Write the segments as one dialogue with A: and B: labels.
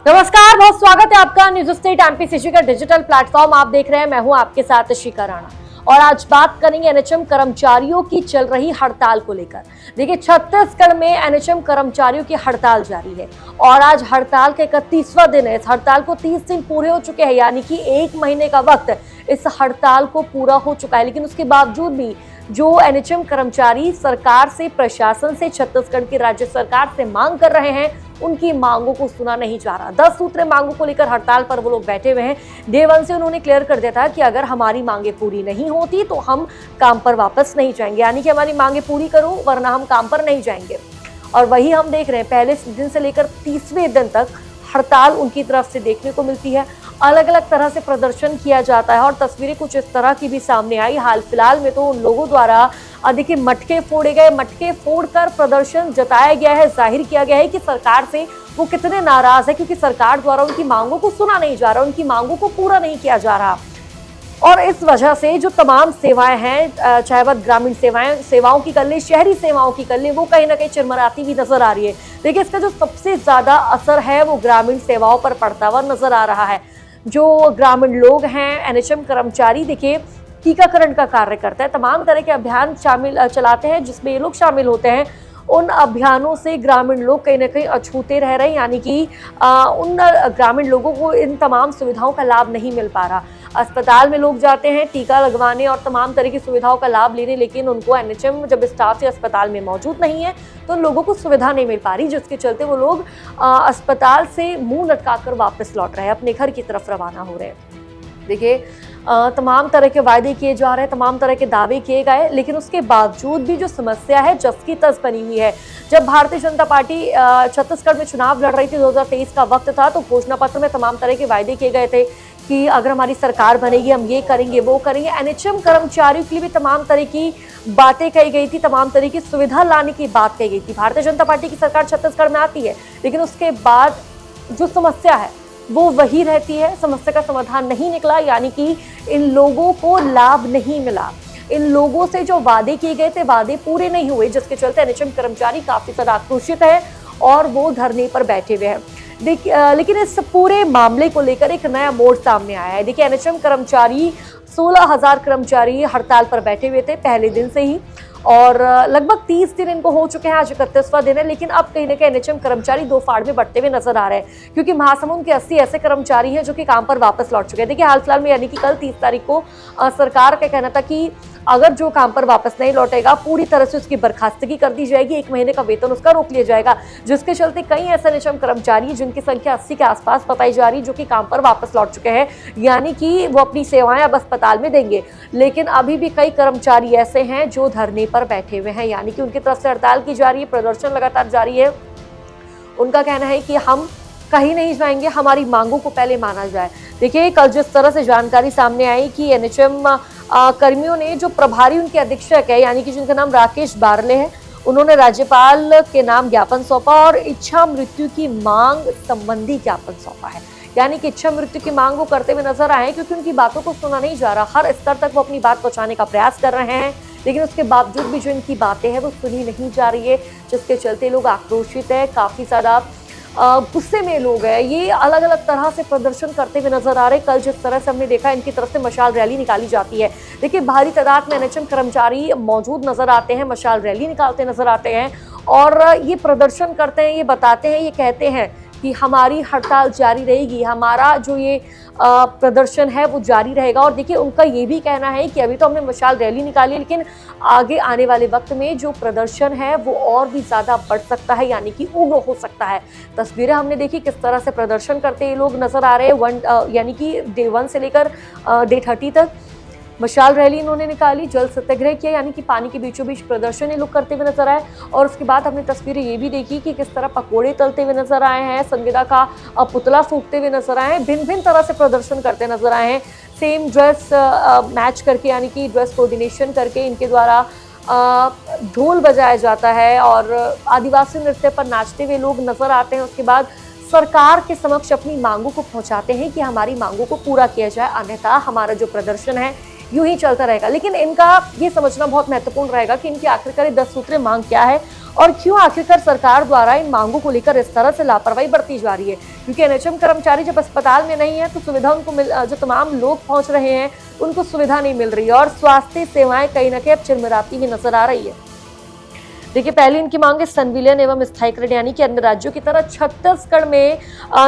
A: नमस्कार, बहुत स्वागत है आपका न्यूज स्टेट एमपीसीसी का डिजिटल प्लेटफॉर्म आप देख रहे हैं। मैं हूं आपके साथ शिखा राणा और आज बात करेंगे एनएचएम कर्मचारियों की चल रही हड़ताल को लेकर। देखिए, छत्तीसगढ़ में एनएचएम कर्मचारियों की हड़ताल जारी है और आज हड़ताल का 31वां दिन है। इस हड़ताल को 30 दिन पूरे हो चुके हैं, यानी कि 1 महीने का वक्त इस हड़ताल को पूरा हो चुका है। लेकिन उसके बावजूद भी जो एनएचएम कर्मचारी सरकार से, प्रशासन से, छत्तीसगढ़ की राज्य सरकार से मांग कर रहे हैं, उनकी मांगों को सुना नहीं जा रहा। 10 सूत्रीय मांगों को लेकर हड़ताल पर वो लोग बैठे हुए हैं। डे 1 से उन्होंने क्लियर कर दिया था कि अगर हमारी मांगे पूरी नहीं होती तो हम काम पर वापस नहीं जाएंगे, यानी कि हमारी मांगे पूरी करो वरना हम काम पर नहीं जाएंगे। और वही हम देख रहे हैं, पहले दिन से लेकर 30वें दिन तक हड़ताल उनकी तरफ से देखने को मिलती है। अलग अलग तरह से प्रदर्शन किया जाता है और तस्वीरें कुछ इस तरह की भी सामने आई। हाल फिलहाल में तो उन लोगों द्वारा देखिए मटके फोड़े गए, मटके फोड़कर प्रदर्शन जताया गया है, जाहिर किया गया है कि सरकार से वो कितने नाराज है, क्योंकि सरकार द्वारा उनकी मांगों को सुना नहीं जा रहा, उनकी मांगों को पूरा नहीं किया जा रहा। और इस वजह से जो तमाम सेवाएं हैं, चाहे वह ग्रामीण सेवाओं की कर ले, शहरी सेवाओं की कर ले, वो कहीं ना कहीं चिरमराती भी नजर आ रही है। देखिए, इसका जो सबसे ज्यादा असर है वो ग्रामीण सेवाओं पर पड़ता हुआ नजर आ रहा है। जो ग्रामीण लोग हैं, एनएचएम कर्मचारी, देखिए टीकाकरण का कार्य करता है, तमाम तरह के अभियान चलाते हैं जिसमें ये लोग शामिल होते हैं। उन अभियानों से ग्रामीण लोग कहीं ना कहीं अछूते रह रहे हैं, यानी कि उन ग्रामीण लोगों को इन तमाम सुविधाओं का लाभ नहीं मिल पा रहा। अस्पताल में लोग जाते हैं टीका लगवाने और तमाम तरह की सुविधाओं का लाभ लेने, लेकिन उनको एनएचएम जब स्टाफ से अस्पताल में मौजूद नहीं है तो उन लोगों को सुविधा नहीं मिल पा रही, जिसके चलते वो लोग अस्पताल से मुंह लटकाकर वापस लौट रहे हैं, अपने घर की तरफ रवाना हो रहे हैं। देखिए, तमाम तरह के वायदे किए जा रहे हैं, तमाम तरह के दावे किए गए, लेकिन उसके बावजूद भी जो समस्या है जस की तस बनी हुई है। जब भारतीय जनता पार्टी छत्तीसगढ़ में चुनाव लड़ रही थी, 2023 का वक्त था, तो घोषणा पत्र में तमाम तरह के वायदे किए गए थे कि अगर हमारी सरकार बनेगी हम ये करेंगे, वो करेंगे। एनएचएम कर्मचारियों के लिए भी तमाम तरह की बातें कही गई थी, तमाम तरह की सुविधा लाने की बात कही गई थी। भारतीय जनता पार्टी की सरकार छत्तीसगढ़ में आती है, लेकिन उसके बाद जो समस्या है वो वही रहती है, समस्या का समाधान नहीं निकला, यानी कि इन लोगों को लाभ नहीं मिला। इन लोगों से जो वादे किए गए थे, वादे पूरे नहीं हुए, जिसके चलते एनएचएम कर्मचारी काफी ज्यादा आक्रोशित है और वो धरने पर बैठे हुए हैं। लेकिन इस पूरे मामले को लेकर एक नया मोड़ सामने आया है। देखिए, एनएचएम कर्मचारी 16,000 कर्मचारी हड़ताल पर बैठे हुए थे पहले दिन से ही, और लगभग 30 दिन इनको हो चुके हैं। आज 31वां दिन है, लेकिन अब कहीं ना कहीं एनएचएम कर्मचारी दो फाड़ में बंटते हुए नजर आ रहे हैं, क्योंकि महासमुंद के 80 ऐसे कर्मचारी हैं जो कि काम पर वापस लौट चुके हैं। देखिए, हाल फिलहाल में यानी कि कल 30 तारीख को सरकार का कहना था कि अगर जो काम पर वापस नहीं लौटेगा पूरी तरह से उसकी बर्खास्तगी कर दी जाएगी, 1 महीने का वेतन उसका रोक लिया जाएगा, जिसके चलते कई ऐसे एनएचएम कर्मचारी जिनकी संख्या 80 के आसपास बताई जा रही, जो कि काम पर वापस लौट चुके हैं, यानी कि वो अपनी सेवाएं अब अस्पताल में देंगे। लेकिन अभी भी कई कर्मचारी ऐसे हैं जो धरने पर बैठे हुए हैं, यानी कि उनकी तरफ से हड़ताल की जा रही है, प्रदर्शन लगातार जारी है। उनका कहना है कि हम कहीं नहीं जाएंगे, हमारी मांगों को पहले माना जाए। देखिए, कल जिस तरह से जानकारी सामने आई कि एनएचएम कर्मियों ने, जो प्रभारी उनके अधीक्षक है, यानी कि जिनका नाम राकेश बारले है, उन्होंने राज्यपाल के नाम ज्ञापन सौंपा और इच्छा मृत्यु की मांग संबंधी ज्ञापन सौंपा है। यानी कि इच्छा मृत्यु की मांग वो करते हुए नजर आए, क्योंकि उनकी बातों को सुना नहीं जा रहा। हर स्तर तक वो अपनी बात पहुंचाने का प्रयास कर रहे हैं, लेकिन उसके बावजूद भी जो इनकी बातें हैं वो सुनी नहीं जा रही है, जिसके चलते लोग आक्रोशित है, काफी ज्यादा गुस्से में लोग हैं। ये अलग अलग तरह से प्रदर्शन करते हुए नजर आ रहे हैं। कल जिस तरह से हमने देखा, इनकी तरफ से मशाल रैली निकाली जाती है। देखिए, भारी तादाद में एनएचएम कर्मचारी मौजूद नजर आते हैं, मशाल रैली निकालते नजर आते हैं और ये प्रदर्शन करते हैं, ये बताते हैं, ये कहते हैं कि हमारी हड़ताल जारी रहेगी, हमारा जो ये प्रदर्शन है वो जारी रहेगा। और देखिए, उनका ये भी कहना है कि अभी तो हमने मशाल रैली निकाली, लेकिन आगे आने वाले वक्त में जो प्रदर्शन है वो और भी ज्यादा बढ़ सकता है, यानी कि उग्र हो सकता है। तस्वीरें हमने देखी किस तरह से प्रदर्शन करते ये लोग नजर आ रहे हैं। यानी कि डे 1 से लेकर डे 30 तक मशाल रैली इन्होंने निकाली, जल सत्याग्रह किया, यानी कि पानी के बीचों बीच प्रदर्शन ये लोग करते हुए नजर आए। और उसके बाद हमने तस्वीरें ये भी देखी कि किस तरह पकोड़े तलते हुए नजर आए हैं, संविदा का पुतला फूंकते हुए नजर आए हैं, भिन्न भिन्न तरह से प्रदर्शन करते नजर आए हैं। सेम ड्रेस मैच करके, यानी कि ड्रेस कोऑर्डिनेशन करके इनके द्वारा ढोल बजाया जाता है और आदिवासी नृत्य पर नाचते हुए लोग नजर आते हैं। उसके बाद सरकार के समक्ष अपनी मांगों को पहुंचाते हैं कि हमारी मांगों को पूरा किया जाए, अन्यथा हमारा जो प्रदर्शन है यूं ही चलता रहेगा। लेकिन इनका ये समझना बहुत महत्वपूर्ण रहेगा कि इनकी आखिरकार 10 सूत्रीय मांग क्या है और क्यों आखिरकार सरकार द्वारा इन मांगों को लेकर इस तरह से लापरवाही बरती जा रही है? क्योंकि एनएचएम कर्मचारी जब अस्पताल में नहीं है तो सुविधा उनको जो तमाम लोग पहुंच रहे हैं उनको सुविधा नहीं मिल रही है और स्वास्थ्य सेवाएं कहीं ना कहीं अब चिरमिराती हुई नजर आ रही है। देखिए, पहली इनकी मांग है संविलियन एवं स्थायीकरण, यानी कि अन्य राज्यों की तरह छत्तीसगढ़ में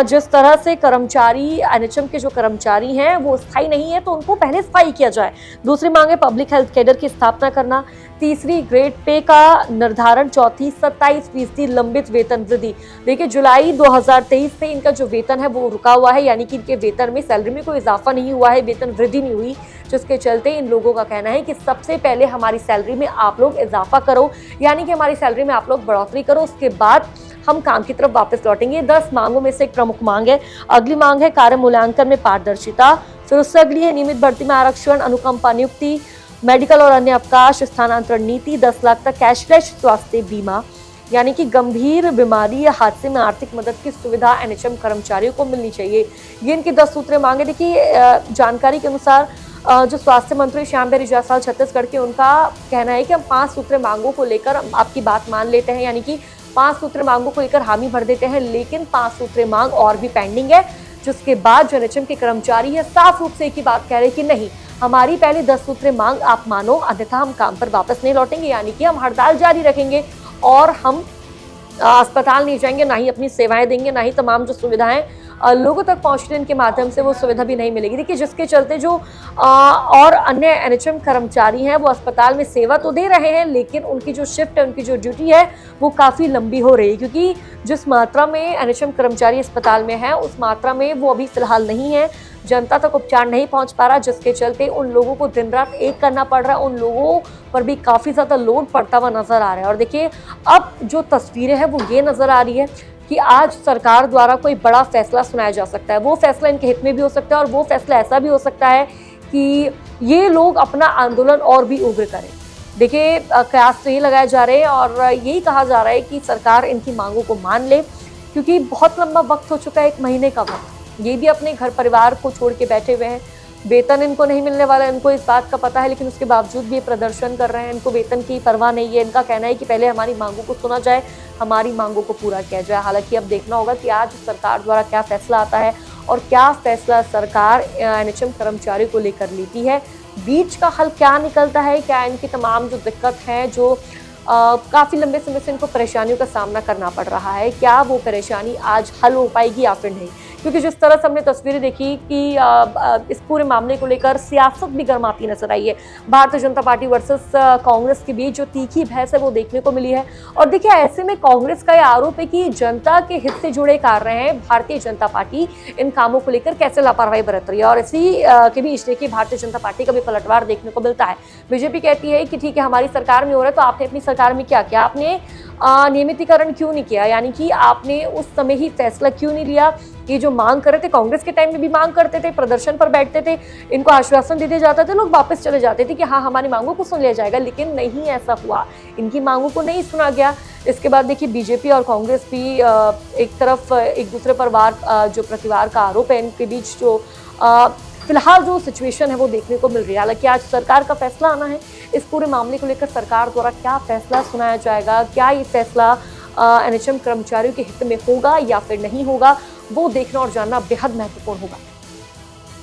A: जिस तरह से कर्मचारी एनएचएम के जो कर्मचारी हैं वो स्थायी नहीं है तो उनको पहले स्थायी किया जाए। दूसरी मांग है पब्लिक हेल्थ कैडर की स्थापना करना। तीसरी, ग्रेड पे का निर्धारण। चौथी, 27% लंबित वेतन वृद्धि। देखिए, जुलाई 2023 से इनका जो वेतन है वो रुका हुआ है, यानी कि इनके वेतन में, सैलरी में कोई इजाफा नहीं हुआ है, वेतन वृद्धि नहीं हुई, जिसके चलते इन लोगों का कहना है कि सबसे पहले हमारी सैलरी में आप लोग इजाफा करो, यानी कि हमारी सैलरी में आप लोग बढ़ोतरी करो, उसके बाद हम काम की तरफ वापस लौटेंगे। 10 मांगों में से एक प्रमुख मांग है। अगली मांग है कार्य मूल्यांकन में पारदर्शिता। फिर उससे अगली है नियमित भर्ती में आरक्षण, अनुकंपा नियुक्ति, मेडिकल और अन्य अवकाश, स्थानांतरण नीति, 10 लाख तक कैशलेस स्वास्थ्य बीमा, यानी कि गंभीर बीमारी या हादसे में आर्थिक मदद की सुविधा एनएचएम कर्मचारियों को मिलनी चाहिए। ये इनकी 10 सूत्रीय मांगे। देखिए, जानकारी के अनुसार जो स्वास्थ्य मंत्री श्यामबिहारी जायसवाल छत्तीसगढ़ के, उनका कहना है कि हम 5 सूत्रीय मांगों को लेकर आपकी बात मान लेते हैं, यानी कि 5 सूत्रीय मांगों को लेकर हामी भर देते हैं, लेकिन 5 सूत्रीय मांग और भी पेंडिंग है। जिसके बाद जो एनएचएम के कर्मचारी है साफ रूप से एक ही बात कह रहे हैं कि नहीं, हमारी पहले 10 सूत्रीय मांग आप मानो, अन्यथा हम काम पर वापस नहीं लौटेंगे, यानी कि हम हड़ताल जारी रखेंगे और हम अस्पताल नहीं जाएंगे, ना ही अपनी सेवाएं देंगे, ना ही तमाम जो सुविधाएं लोगों तक पहुंचने इनके माध्यम से वो सुविधा भी नहीं मिलेगी। देखिए, जिसके चलते जो और अन्य एनएचएम कर्मचारी हैं वो अस्पताल में सेवा तो दे रहे हैं, लेकिन उनकी जो शिफ्ट है, उनकी जो ड्यूटी है वो काफ़ी लंबी हो रही है, क्योंकि जिस मात्रा में एनएचएम कर्मचारी अस्पताल में है उस मात्रा में वो अभी फिलहाल नहीं है, जनता तक उपचार नहीं पहुंच पा रहा, जिसके चलते उन लोगों को दिन रात एक करना पड़ रहा है, उन लोगों पर भी काफ़ी ज़्यादा लोड पड़ता हुआ नजर आ रहा है। और देखिए, अब जो तस्वीरें हैं वो ये नजर आ रही है कि आज सरकार द्वारा कोई बड़ा फैसला सुनाया जा सकता है। वो फैसला इनके हित में भी हो सकता है और वो फैसला ऐसा भी हो सकता है कि ये लोग अपना आंदोलन और भी उग्र करें। देखिए, कयास तो ये लगाए जा रहे हैं और यही कहा जा रहा है कि सरकार इनकी मांगों को मान ले, क्योंकि बहुत लंबा वक्त हो चुका है, 1 महीने का वक्त। ये भी अपने घर परिवार को छोड़ के बैठे हुए हैं, वेतन इनको नहीं मिलने वाला, इनको इस बात का पता है, लेकिन उसके बावजूद भी ये प्रदर्शन कर रहे हैं। इनको वेतन की परवाह नहीं है। इनका कहना है कि पहले हमारी मांगों को सुना जाए, हमारी मांगों को पूरा किया जाए। हालांकि अब देखना होगा कि आज सरकार द्वारा क्या फैसला आता है और क्या फैसला सरकार एनएचएम कर्मचारियों को लेकर लेती है। बीच का हल क्या निकलता है, क्या इनकी तमाम जो दिक्कत है, जो काफ़ी लंबे समय से इनको परेशानियों का सामना करना पड़ रहा है, क्या वो परेशानी आज हल हो पाएगी या फिर नहीं? क्योंकि जिस तरह से हमने तस्वीरें देखी कि इस पूरे मामले को लेकर सियासत भी गर्माती नजर आई है। भारतीय जनता पार्टी वर्सेस कांग्रेस के बीच जो तीखी बहस है वो देखने को मिली है। और देखिए, ऐसे में कांग्रेस का यह आरोप है कि जनता के हित से जुड़े कार्य हैं, भारतीय जनता पार्टी इन कामों को लेकर कैसे लापरवाही बरत रही है। और इसी के बीच देखिए, भारतीय जनता पार्टी का भी पलटवार देखने को मिलता है। बीजेपी कहती है कि ठीक है, हमारी सरकार में हो रहा है तो आपने अपनी सरकार में क्या किया, आपने नियमितीकरण क्यों नहीं किया, यानी कि आपने उस समय ही फैसला क्यों नहीं लिया। ये जो मांग कर रहे थे, कांग्रेस के टाइम में भी मांग करते थे, प्रदर्शन पर बैठते थे, इनको आश्वासन दे दिया जाता था, लोग वापस चले जाते थे कि हाँ, हमारी मांगों को सुन लिया जाएगा, लेकिन नहीं ऐसा हुआ, इनकी मांगों को नहीं सुना गया। इसके बाद देखिए, बीजेपी और कांग्रेस भी एक तरफ एक दूसरे पर जो प्रतिवार का आरोप है, इनके बीच जो फिलहाल जो सिचुएशन है वो देखने को मिल रही है। हालांकि आज सरकार का फैसला आना है। इस पूरे मामले को लेकर सरकार द्वारा क्या फैसला सुनाया जाएगा, क्या ये फैसला एनएचएम कर्मचारियों के हित में होगा या फिर नहीं होगा, वो देखना और जानना बेहद महत्वपूर्ण होगा।